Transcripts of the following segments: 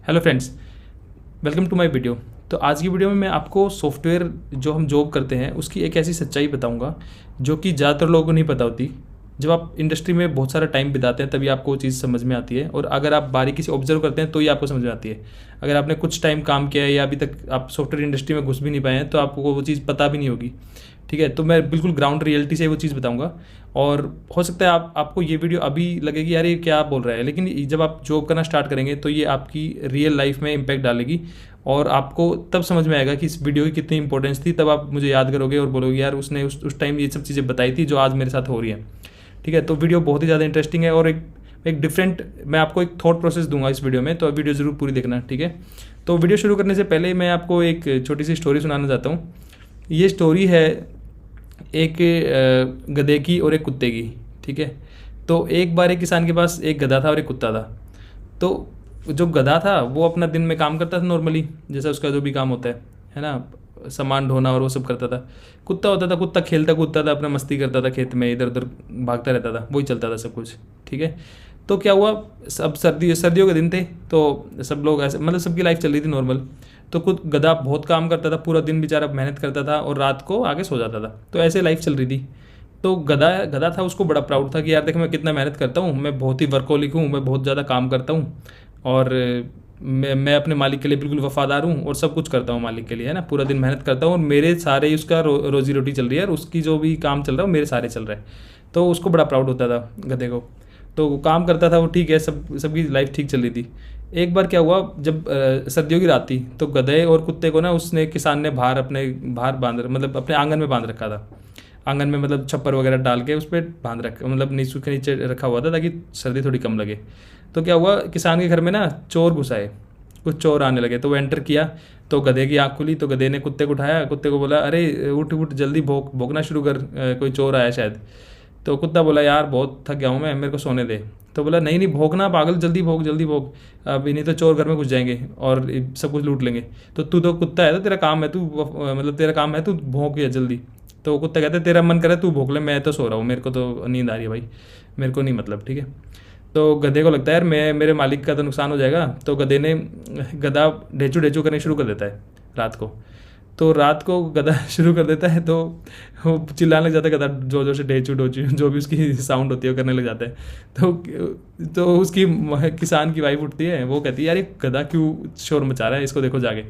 Hello friends, welcome to my video. तो आज की वीडियो में मैं आपको सॉफ्टवेयर जो हम जॉब करते हैं उसकी एक ऐसी सच्चाई बताऊंगा जो कि ज़्यादातर लोगों को नहीं पता होती। जब आप इंडस्ट्री में बहुत सारा टाइम बिताते हैं तभी आपको वो चीज़ समझ में आती है, और अगर आप बारीकी से ऑब्जर्व करते हैं तो ही आपको समझ में आती है। अगर आपने कुछ टाइम काम किया है या अभी तक आप सॉफ्टवेयर इंडस्ट्री में घुस भी नहीं पाए हैं तो आपको वो चीज़ पता भी नहीं होगी। ठीक है, तो मैं बिल्कुल ग्राउंड रियलिटी से वो चीज़ बताऊंगा। और हो सकता है आपको ये वीडियो अभी लगेगी यार ये क्या बोल रहा है, लेकिन जब आप जॉब करना स्टार्ट करेंगे तो ये आपकी रियल लाइफ में इम्पैक्ट डालेगी और आपको तब समझ में आएगा कि इस वीडियो की कितनी इंपॉर्टेंस थी। तब आप मुझे याद करोगे और बोलोगे यार उसने उस टाइम ये सब चीज़ें बताई थी जो आज मेरे साथ हो रही है। ठीक है, तो वीडियो बहुत ही ज़्यादा इंटरेस्टिंग है और एक डिफरेंट मैं आपको एक थॉट प्रोसेस दूंगा इस वीडियो में, तो वीडियो ज़रूर पूरी देखना। ठीक है, तो वीडियो शुरू करने से पहले मैं आपको एक छोटी सी स्टोरी सुनाना चाहता हूँ। ये स्टोरी है एक गधे की और एक कुत्ते की। ठीक है, तो एक बार एक किसान के पास एक गधा था और एक कुत्ता था। तो जो गधा था वो अपना दिन में काम करता था नॉर्मली, जैसा उसका जो भी काम होता है ना, सामान ढोना और वो सब करता था। कुत्ता होता था, कुत्ता खेलता कूदता था, अपना मस्ती करता था, खेत में इधर उधर भागता रहता था, वही चलता था सब कुछ। ठीक है, तो क्या हुआ, सब सर्दियों के दिन थे तो सब लोग ऐसे मतलब सबकी लाइफ चल रही थी नॉर्मल। तो खुद गधा बहुत काम करता था, पूरा दिन बेचारा मेहनत करता था और रात को आके सो जाता था। तो ऐसे लाइफ चल रही थी। तो गधा गधा था, उसको बड़ा प्राउड था कि यार देख मैं कितना मेहनत करता हूँ, मैं बहुत ही वर्कोलिक हूँ, मैं बहुत ज़्यादा काम करता हूँ और मैं अपने मालिक के लिए बिल्कुल वफादार हूँ और सब कुछ करता हूँ मालिक के लिए, है ना, पूरा दिन मेहनत करता हूँ और मेरे सारे ही उसका रोजी रोटी चल रही है और उसकी जो भी काम चल रहा है वो मेरे सारे चल रहे हैं। तो उसको बड़ा प्राउड होता था गधे को। तो वो काम करता था, वो ठीक है, सबकी लाइफ ठीक चल रही थी। एक बार क्या हुआ, जब सर्दियों की रात थी तो गधे और कुत्ते को ना उसने किसान ने बाहर बांध मतलब अपने आंगन में बांध रखा था। आंगन में मतलब छप्पर वगैरह डाल के उस पर बांध रखा, मतलब नीचे के नीचे रखा हुआ था ताकि सर्दी थोड़ी कम लगे। तो क्या हुआ, किसान के घर में ना चोर घुस आए, कुछ चोर आने लगे। तो वो एंटर किया तो गधे की आँख खुली, तो गधे ने कुत्ते को उठाया, कुत्ते को बोला अरे उठ उठ जल्दी भोंकना शुरू कर, कोई चोर आया शायद। तो कुत्ता बोला यार बहुत थक गया हूँ मैं, मेरे को सोने दे। तो बोला नहीं नहीं भोंकना पागल, जल्दी भोंक जल्दी भोंक, अभी नहीं तो चोर घर में घुस जाएंगे और सब कुछ लूट लेंगे। तो तू कुत्ता है, तो तेरा काम है तू मतलब तेरा काम है तू भोंक या जल्दी। तो कुत्ता कहता है तेरा मन करे तू भोंक ले, मैं तो सो रहा हूँ, मेरे को तो नींद आ रही है भाई, मेरे को नहीं मतलब। ठीक है, तो गधे को लगता है यार मेरे मालिक का तो नुकसान हो जाएगा। तो गधा ढेचू ढेचू करने शुरू कर देता है रात को। तो रात को गधा शुरू कर देता है तो वो चिल्लाने लग जाता है, गधा जोर जोर से ढेचू ढोचू जो भी उसकी साउंड होती है वो करने लग जाता है। तो उसकी किसान की वाइफ उठती है, वो कहती है यार ये गधा क्यों शोर मचा रहा है, इसको देखो जाके।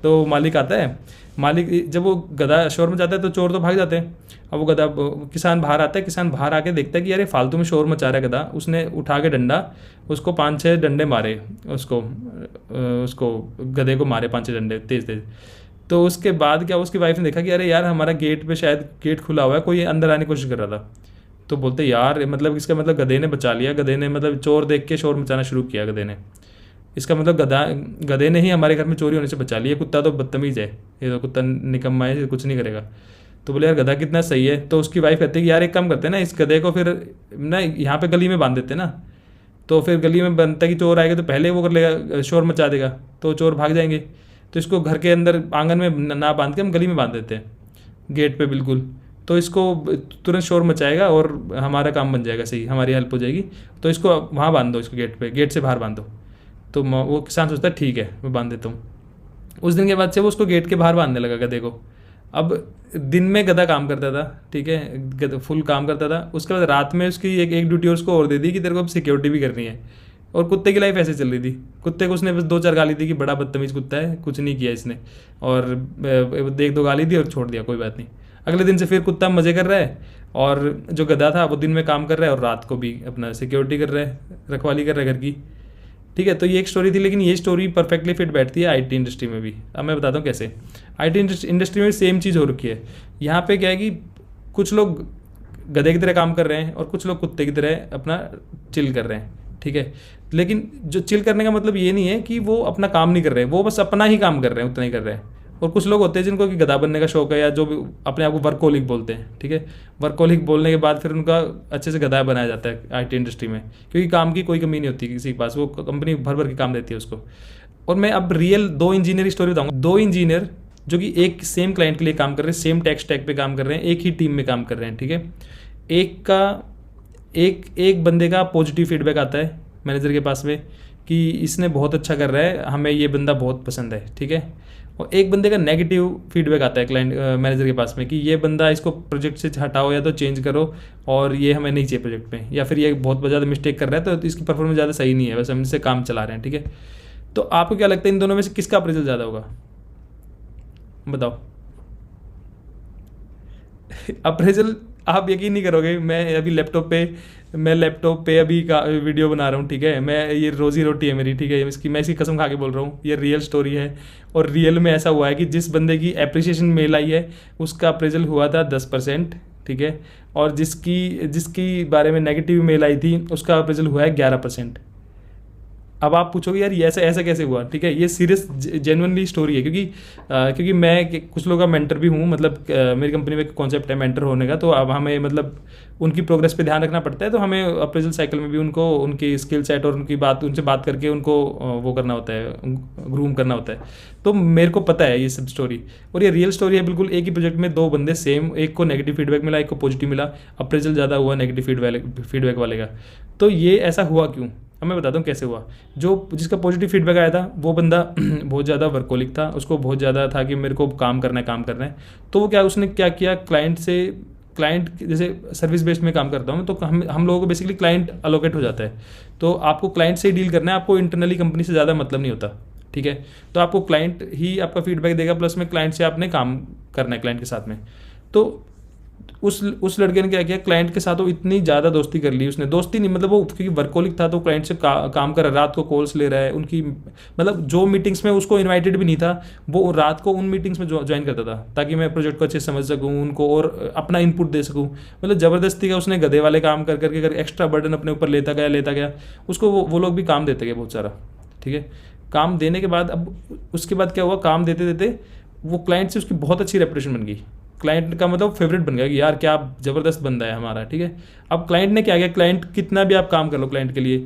तो मालिक आता है, मालिक जब वो गधा शोर मचाता है तो चोर तो भाग जाते हैं। अब किसान बाहर आता है, किसान बाहर आके देखता है कि यार ये फालतू में शोर मचा रहा है गधा। उसने उठा के डंडा उसको 5-6 डंडे मारे, उसको गधे को मारे 5-6 डंडे तेज तेज। तो उसके बाद क्या, उसकी वाइफ ने देखा कि अरे यार हमारा गेट पे शायद गेट खुला हुआ है, कोई अंदर आने की कोशिश कर रहा था। तो बोलते यार मतलब इसका मतलब गधे ने बचा लिया, गधे ने मतलब चोर देख के शोर मचाना शुरू किया गधे ने, इसका मतलब गधे ने ही हमारे घर में चोरी होने से बचा लिया। कुत्ता तो बदतमीज है, ये तो कुत्ता निकम्मा है, कुछ नहीं करेगा। तो बोले यार गधा कितना सही है। तो उसकी वाइफ कहती है कि यार एक काम करते हैं ना, इस गधे को फिर ना यहाँ पे गली में बांध देते ना, तो फिर गली में बनता है कि चोर आएगा तो पहले वो कर लेगा, शोर मचा देगा तो चोर भाग जाएंगे। तो इसको घर के अंदर आंगन में ना बांध के हम गली में बांध देते हैं, गेट पे बिल्कुल। तो इसको तुरंत शोर मचाएगा और हमारा काम बन जाएगा, सही हमारी हेल्प हो जाएगी। तो इसको वहाँ बांध दो, इसको गेट पे, गेट से बाहर बांध दो। तो वो किसान सोचता है ठीक है मैं बांध देता हूँ। उस दिन के बाद से वो उसको गेट के बाहर बांधने लगा गधे को। अब दिन में गधा काम करता था, ठीक है, फुल काम करता था। उसके बाद रात में उसकी एक ड्यूटी उसको और दे दी कि तेरे को अब सिक्योरिटी भी करनी है। और कुत्ते की लाइफ ऐसे चल रही थी। कुत्ते को उसने बस 2-4 गाली दी कि बड़ा बदतमीज कुत्ता है, कुछ नहीं किया इसने, और 1-2 गाली दी और छोड़ दिया, कोई बात नहीं। अगले दिन से फिर कुत्ता मज़े कर रहा है और जो गधा था वो दिन में काम कर रहा है और रात को भी अपना सिक्योरिटी कर रहा है, रखवाली कर रहा है घर की। ठीक है, तो ये एक स्टोरी थी, लेकिन ये स्टोरी परफेक्टली फिट बैठती है आईटी इंडस्ट्री में भी। अब मैं बताता हूँ कैसे। आईटी इंडस्ट्री में सेम चीज़ हो रखी है। यहाँ पे क्या है कि कुछ लोग गधे की तरह काम कर रहे हैं और कुछ लोग कुत्ते की तरह अपना चिल कर रहे हैं। ठीक है, लेकिन जो चिल करने का मतलब ये नहीं है कि वो अपना काम नहीं कर रहे हैं, वो बस अपना ही काम कर रहे हैं, उतना ही कर रहे हैं। और कुछ लोग होते हैं जिनको कि गधा बनने का शौक है, या जो भी अपने आप को वर्कोलिक बोलते हैं। ठीक है, वर्कोलिक बोलने के बाद फिर उनका अच्छे से गधा बनाया जाता है आईटी इंडस्ट्री में, क्योंकि काम की कोई कमी नहीं होती किसी के पास, वो कंपनी भर भर के काम देती है उसको। और मैं अब रियल 2 इंजीनियर की स्टोरी बताऊँगा। 2 इंजीनियर जो कि एक सेम क्लाइंट के लिए काम कर रहे हैं, सेम टेक स्टैक पे काम कर रहे हैं, एक ही टीम में काम कर रहे हैं। ठीक है, एक बंदे का पॉजिटिव फीडबैक आता है मैनेजर के पास में कि इसने बहुत अच्छा कर रहा है, हमें ये बंदा बहुत पसंद है, ठीक है। और एक बंदे का नेगेटिव फीडबैक आता है क्लाइंट मैनेजर के पास में कि ये बंदा, इसको प्रोजेक्ट से हटाओ या तो चेंज करो, और ये हमें नहीं चाहिए प्रोजेक्ट में, या फिर ये बहुत ज़्यादा मिस्टेक कर रहा है तो इसकी परफॉर्मेंस ज़्यादा सही नहीं है, बस हम इससे काम चला रहे हैं, ठीक है। तो आपको क्या लगता है इन दोनों में से किसका अप्रेजल ज़्यादा होगा, बताओ। अप्रेजल आप यकीन नहीं करोगे, मैं लैपटॉप पे अभी का वीडियो बना रहा हूँ, ठीक है। मैं ये रोज़ी रोटी है मेरी, ठीक है, मैं इसकी कसम खा के बोल रहा हूँ, ये रियल स्टोरी है। और रियल में ऐसा हुआ है कि जिस बंदे की एप्रिसिएशन मेल आई है उसका अप्रेजल हुआ था 10%, ठीक है। और जिसकी बारे में नेगेटिव मेल आई थी उसका अप्रेजल हुआ है 11%। अब आप पूछोगे यार ये ऐसा कैसे हुआ, ठीक है। ये सीरियस जेन्युइनली स्टोरी है, क्योंकि मैं कुछ लोगों का मेंटर भी हूँ, मतलब मेरी कंपनी में एक कॉन्सेप्ट है मेंटर होने का। तो अब हमें मतलब उनकी प्रोग्रेस पे ध्यान रखना पड़ता है, तो हमें अप्रेजल साइकिल में भी उनको उनकी स्किल सेट और उनसे बात करके उनको वो करना होता है, ग्रूम करना होता है। तो मेरे को पता है ये सब स्टोरी, और ये रियल स्टोरी है बिल्कुल। एक ही प्रोजेक्ट में दो बंदे सेम, एक को नेगेटिव फीडबैक मिला, एक को पॉजिटिव मिला, अप्रेजल ज़्यादा हुआ नेगेटिव फीडबैक वाले का। तो ये ऐसा हुआ क्यों, अब मैं बताता हूँ कैसे हुआ। जिसका पॉजिटिव फीडबैक आया था वो बंदा बहुत ज़्यादा वर्कोलिक था, उसको बहुत ज़्यादा था कि मेरे को काम करना है। तो वो उसने क्या किया, क्लाइंट जैसे सर्विस बेस्ड में काम करता हूँ तो हम लोगों को बेसिकली क्लाइंट अलोकेट हो जाता है। तो आपको क्लाइंट से ही डील करना है, आपको इंटरनली कंपनी से ज़्यादा मतलब नहीं होता, ठीक है। तो आपको क्लाइंट ही आपका फीडबैक देगा, प्लस में क्लाइंट से आपने काम करना है क्लाइंट के साथ में। तो उस लड़के ने क्या किया, क्लाइंट के साथ वो इतनी ज़्यादा दोस्ती कर ली उसने, दोस्ती नहीं मतलब वो क्योंकि वर्कोलिक था तो क्लाइंट से काम कर रहा है, रात को कॉल्स ले रहा है उनकी, मतलब जो मीटिंग्स में उसको इनवाइटेड भी नहीं था वो रात को उन मीटिंग्स में ज्वाइन करता था, ताकि मैं प्रोजेक्ट को अच्छे से समझ सकूँ उनको और अपना इनपुट दे सकूँ। मतलब ज़बरदस्ती का उसने गधे वाले काम कर एक्स्ट्रा बर्डन अपने ऊपर लेता गया। उसको वो लोग भी काम देते गए बहुत सारा, ठीक है। काम देने के बाद अब उसके बाद क्या हुआ, काम देते देते वो क्लाइंट से उसकी बहुत अच्छी रेपुटेशन बन गई, क्लाइंट का मतलब फेवरेट बन गया कि यार क्या ज़बरदस्त बंदा है हमारा, ठीक है। अब क्लाइंट ने क्या किया, क्लाइंट कितना भी आप काम कर लो क्लाइंट के लिए,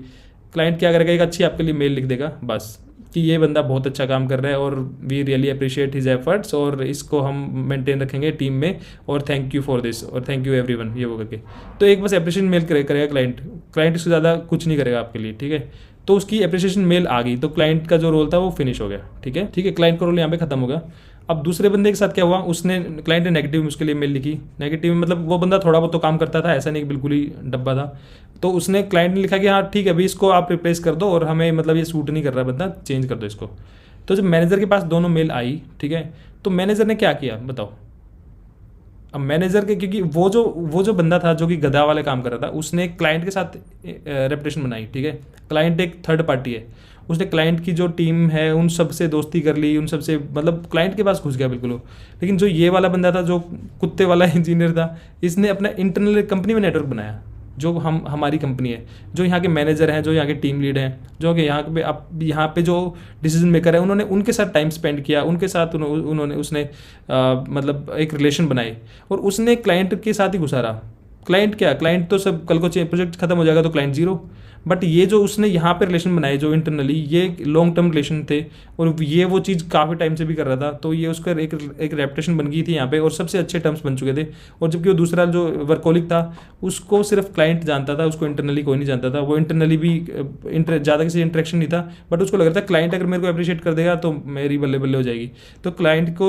क्लाइंट क्या करेगा, एक अच्छी आपके लिए मेल लिख देगा बस, कि ये बंदा बहुत अच्छा काम कर रहा है और we really appreciate his efforts, और इसको हम मेंटेन रखेंगे टीम में, और थैंक यू फॉर दिस, और थैंक यू एवरीवन, ये वो करके। तो एक बस अप्रिशिएशन मेल करेगा क्लाइंट इससे ज़्यादा कुछ नहीं करेगा आपके लिए, ठीक है। तो उसकी अप्रिशिएशन मेल आ गई, तो क्लाइंट का जो रोल था वो फिनिश हो गया, ठीक है। क्लाइंट का रोल यहाँ पे खत्म हो गया। अब दूसरे बंदे के साथ क्या हुआ, क्लाइंट ने नेगेटिव में उसके लिए मेल लिखी। नेगेटिव मतलब वो बंदा थोड़ा बहुत तो काम करता था, ऐसा नहीं बिल्कुल ही डब्बा था। तो क्लाइंट ने लिखा कि हाँ ठीक है भाई, इसको आप रिप्लेस कर दो, और हमें मतलब ये सूट नहीं कर रहा बंदा, चेंज कर दो इसको। तो जब मैनेजर के पास दोनों मेल आई, ठीक है, तो मैनेजर ने क्या किया बताओ। अब मैनेजर के, क्योंकि वो जो बंदा था जो कि गधा वाले काम कर रहा था, उसने क्लाइंट के साथ रेपुटेशन बनाई, ठीक है। क्लाइंट एक थर्ड पार्टी है, उसने क्लाइंट की जो टीम है उन सब से दोस्ती कर ली, उन सब से मतलब क्लाइंट के पास घुस गया बिल्कुल। लेकिन जो ये वाला बंदा था, जो कुत्ते वाला इंजीनियर था, इसने अपना इंटरनल कंपनी में नेटवर्क बनाया, जो हमारी कंपनी है, जो यहाँ के मैनेजर हैं, जो यहाँ के टीम लीड हैं, जो कि यहाँ पे जो डिसीजन मेकर है, उन्होंने उनके साथ टाइम स्पेंड किया, उनके साथ उसने मतलब एक रिलेशन बनाई, और उसने क्लाइंट के साथ ही घुसा रहा। क्लाइंट तो सब कल को प्रोजेक्ट खत्म हो जाएगा तो क्लाइंट जीरो, बट ये जो उसने यहाँ पे रिलेशन बनाए जो इंटरनली, ये लॉन्ग टर्म रिलेशन थे, और ये वो चीज़ काफ़ी टाइम से भी कर रहा था, तो ये उसका एक रेपुटेशन बन गई थी यहाँ पे, और सबसे अच्छे टर्म्स बन चुके थे। और जबकि वो दूसरा जो वर्कोलिक था, उसको सिर्फ क्लाइंट जानता था, उसको इंटरनली कोई नहीं जानता था, वो इंटरनली भी ज़्यादा किसी इंटरेक्शन नहीं था, बट उसको लग रहा था क्लाइंट अगर मेरे को अप्रिशिएट कर देगा तो मेरी बल्ले बल्ले हो जाएगी। तो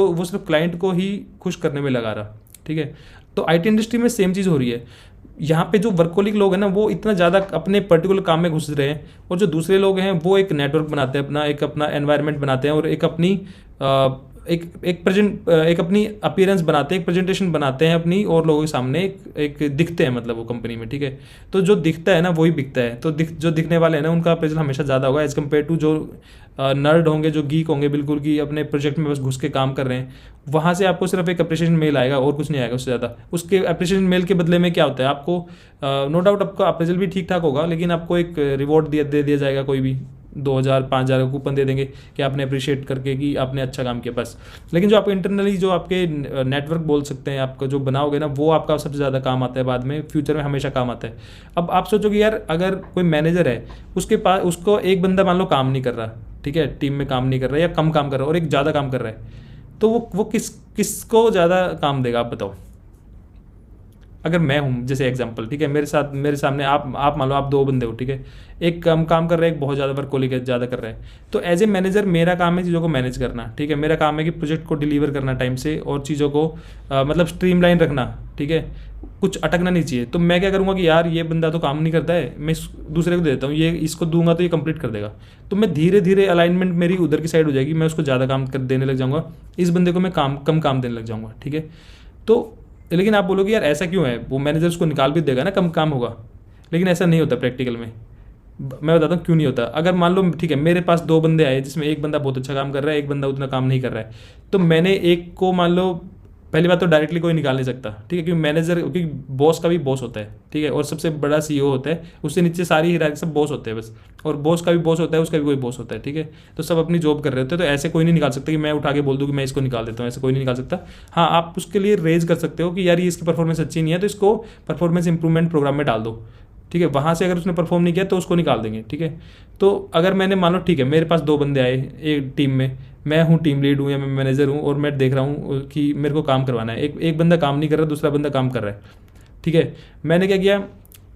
वो सिर्फ क्लाइंट को ही खुश करने में लगा रहा, ठीक है। तो IT इंडस्ट्री में सेम चीज़ हो रही है। यहाँ पे जो वर्कोलिक लोग हैं ना, वो इतना ज़्यादा अपने पर्टिकुलर काम में घुस रहे हैं, और जो दूसरे लोग हैं वो एक नेटवर्क बनाते हैं, अपना एनवायरनमेंट बनाते हैं, और एक अपनी अपीयरेंस बनाते हैं, एक प्रेजेंटेशन बनाते हैं अपनी, और लोगों के सामने एक दिखते हैं, मतलब वो कंपनी में, ठीक है। तो जो दिखता है ना वही बिकता है। तो जो दिखने वाले हैं ना, उनका अप्रेजल हमेशा ज़्यादा होगा एज़ कम्पेयर टू जो नर्ड होंगे, जो गीक होंगे बिल्कुल, कि अपने प्रोजेक्ट में बस घुस के काम कर रहे हैं। वहाँ से आपको सिर्फ एक अप्रिशिएशन मेल आएगा और कुछ नहीं आएगा उससे ज़्यादा। उसके अप्रिशिएशन मेल के बदले में क्या होता है, आपको नो डाउट आपका अप्रेजल भी ठीक ठाक होगा, लेकिन आपको एक रिवॉर्ड दे दिया जाएगा, कोई भी 2000 5000 का कूपन दे देंगे कि आपने अप्रिशिएट करके कि आपने अच्छा काम किया बस। लेकिन जो आप इंटरनली जो आपके नेटवर्क बोल सकते हैं, आपका जो बनाओगे ना, वो आपका सबसे ज़्यादा काम आता है बाद में, फ्यूचर में हमेशा काम आता है। अब आप सोचोगे यार, अगर कोई मैनेजर है, उसको एक बंदा मान लो काम नहीं कर रहा, ठीक है, टीम में काम नहीं कर रहा है, या कम काम कर रहा है, और एक ज़्यादा काम कर रहा है, तो वो किसको ज़्यादा काम देगा आप बताओ। अगर मैं हूँ जैसे एग्जांपल, ठीक है, मेरे सामने आप मान लो आप 2 बंदे हो, ठीक है, एक कम काम कर रहा है, एक बहुत ज़्यादा वर्कहोलिक है, ज़्यादा कर रहा है, तो एज ए मैनेजर मेरा काम है चीज़ों को मैनेज करना, ठीक है, मेरा काम है कि प्रोजेक्ट को डिलीवर करना टाइम से और चीज़ों को मतलब स्ट्रीमलाइन रखना, ठीक है, कुछ अटकना नहीं चाहिए। तो मैं क्या करूँगा कि यार ये बंदा तो काम नहीं करता है, मैं दूसरे को दे देता हूँ, ये इसको दूंगा तो ये कंप्लीट कर देगा, तो मैं धीरे धीरे अलाइनमेंट मेरी उधर की साइड हो जाएगी, मैं उसको ज़्यादा काम कर देने लग जाऊँगा, इस बंदे को मैं कम काम देने लग जाऊँगा, ठीक है। तो लेकिन आप बोलोगे यार ऐसा क्यों है, वो मैनेजर उसको निकाल भी देगा ना, कम काम होगा, लेकिन ऐसा नहीं होता प्रैक्टिकल में। मैं बताता हूँ क्यों नहीं होता। अगर मान लो ठीक है मेरे पास 2 बंदे आए जिसमें एक बंदा बहुत अच्छा काम कर रहा है, एक बंदा उतना काम नहीं कर रहा है, तो मैंने एक को मान लो, पहली बात तो डायरेक्टली कोई निकाल नहीं सकता, ठीक है, क्योंकि मैनेजर, क्योंकि बॉस का भी बॉस होता है, ठीक है, और सबसे बड़ा सीईओ होता है, उससे नीचे सारी हिरार्की सब बॉस होते हैं बस, और बॉस का भी बॉस होता है, उसका भी कोई बॉस होता है, ठीक है, तो सब अपनी जॉब कर रहे होते हैं, तो ऐसे कोई नहीं निकाल सकता कि मैं उठा के बोल दूँ कि मैं इसको निकाल देता हूँ, ऐसे कोई नहीं निकाल सकता। हाँ, आप उसके लिए रेज कर सकते हो कि यार ये इसकी परफॉर्मेंस अच्छी नहीं है, तो इसको परफॉर्मेंस इंप्रूवमेंट प्रोग्राम में डाल दो, ठीक है, वहाँ से अगर उसने परफॉर्म नहीं किया तो उसको निकाल देंगे, ठीक है। तो अगर मैंने मान लो ठीक है मेरे पास 2 बंदे आए एक टीम में, मैं हूँ टीम लीड हूँ या मैं मैनेजर हूँ और मैं देख रहा हूँ कि मेरे को काम करवाना है, एक बंदा काम नहीं कर रहा, दूसरा बंदा काम कर रहा है, ठीक है, मैंने क्या किया,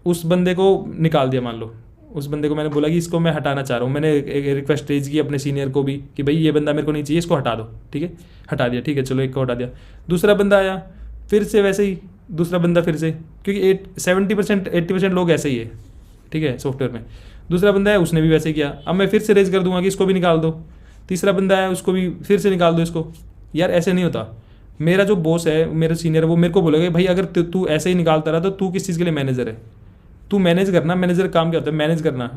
उस बंदे को निकाल दिया, मान लो उस बंदे को मैंने बोला कि इसको मैं हटाना चाह रहा हूँ, मैंने एक रिक्वेस्ट रेज की अपने सीनियर को भी कि भाई ये बंदा मेरे को नहीं चाहिए, इसको हटा दो, ठीक है, हटा दिया, ठीक है, चलो एक को हटा दिया, दूसरा बंदा आया फिर से वैसे ही, दूसरा बंदा फिर से, क्योंकि 70% 80% लोग ऐसे ही है, ठीक है, सॉफ्टवेयर में, दूसरा बंदा है उसने भी वैसे ही किया, अब मैं फिर से रेज कर दूंगा कि इसको भी निकाल दो, तीसरा बंदा है उसको भी फिर से निकाल दो इसको। यार ऐसे नहीं होता, मेरा जो बॉस है, मेरा सीनियर है, वो मेरे को बोलेगा भाई अगर तू ऐसे ही निकालता रहा तो तू किस चीज़ के लिए मैनेजर है, तू मैनेज करना, मैनेजर काम क्या होता है, मैनेज करना,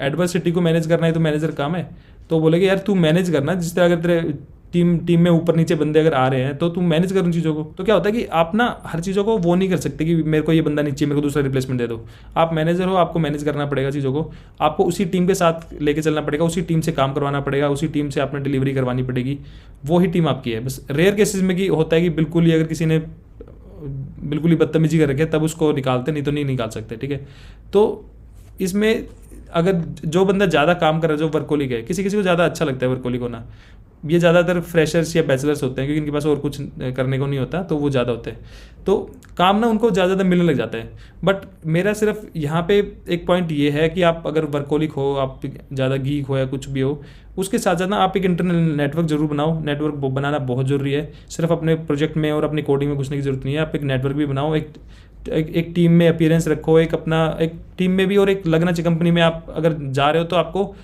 एडवर्सिटी को मैनेज करना है तो मैनेजर काम है, तो बोलेगा यार तू मैनेज करना, जिस तरह अगर तेरे टीम में ऊपर नीचे बंदे अगर आ रहे हैं तो तुम मैनेज कर उन चीज़ों को। तो क्या होता है कि आप ना हर चीज़ों को वो नहीं कर सकते कि मेरे को ये बंदा नहीं चाहिए, मेरे को दूसरा रिप्लेसमेंट दे दो। आप मैनेजर हो, आपको मैनेज करना पड़ेगा चीज़ों को, आपको उसी टीम के साथ लेके चलना पड़ेगा, उसी टीम से काम करवाना पड़ेगा, उसी टीम से आपने डिलीवरी करवानी पड़ेगी, वो ही टीम आपकी है। बस रेयर केसेस में कि होता है कि बिल्कुल ही अगर किसी ने बिल्कुल ही बदतमीजी कर रखे तब उसको निकालते, नहीं तो नहीं निकाल सकते, ठीक है। तो इसमें अगर जो बंदा ज़्यादा काम कर रहा है, जो वर्कोलिक है, किसी किसी को ज़्यादा अच्छा लगता है वर्कोलिक होना, ये ज़्यादातर फ्रेशर्स या बैचलर्स होते हैं क्योंकि इनके पास और कुछ करने को नहीं होता, तो वो ज़्यादा होते हैं, तो काम ना उनको ज़्यादा मिलने लग जाता है। बट मेरा सिर्फ यहाँ पे एक पॉइंट ये है कि आप अगर वर्कोलिक हो, आप ज़्यादा गीक हो या कुछ भी हो, उसके साथ साथ ना आप एक इंटरनल नेटवर्क जरूर बनाओ। नेटवर्क बनाना बहुत ज़रूरी है, सिर्फ अपने प्रोजेक्ट में और अपनी कोडिंग में घुसने की जरूरत नहीं है, आप एक नेटवर्क भी बनाओ, एक टीम में अपीयरेंस रखो, एक टीम में भी और एक लगना चाहिए कंपनी में। आप अगर जा रहे हो तो आपको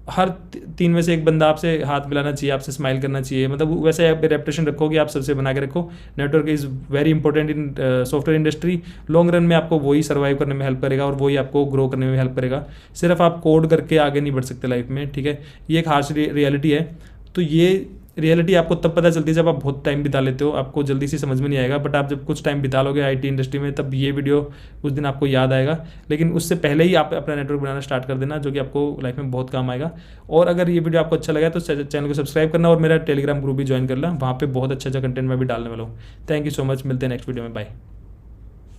हर 3 में से एक बंदा आपसे हाथ मिलाना चाहिए, आपसे स्माइल करना चाहिए, मतलब वैसे आप रेपुटेशन रखो कि आप सबसे बना के रखो। Network is very important in software industry. Long run में आपको वही सर्वाइव करने में हेल्प करेगा और वही आपको ग्रो करने में हेल्प करेगा। सिर्फ आप कोड करके आगे नहीं बढ़ सकते लाइफ में, ठीक है, ये एक हार्श रियलिटी है। तो ये रियलिटी आपको तब पता चलती है जब आप बहुत टाइम बिता लेते हो, आपको जल्दी से समझ में नहीं आएगा, बट आप जब कुछ टाइम बिता लोगे आईटी इंडस्ट्री में तब ये वीडियो उस दिन आपको याद आएगा। लेकिन उससे पहले ही आप अपना नेटवर्क बनाना स्टार्ट कर देना, जो कि आपको लाइफ में बहुत काम आएगा। और अगर ये वीडियो आपको अच्छा लगा तो चैनल को सब्सक्राइब करना और मेरा टेलीग्राम ग्रुप भी ज्वाइन कर लेना, वहाँ पर बहुत अच्छा कंटेंट मैं भी डालने वाला हूँ। थैंक यू सो मच, मिलते हैं नेक्स्ट वीडियो में, बाय।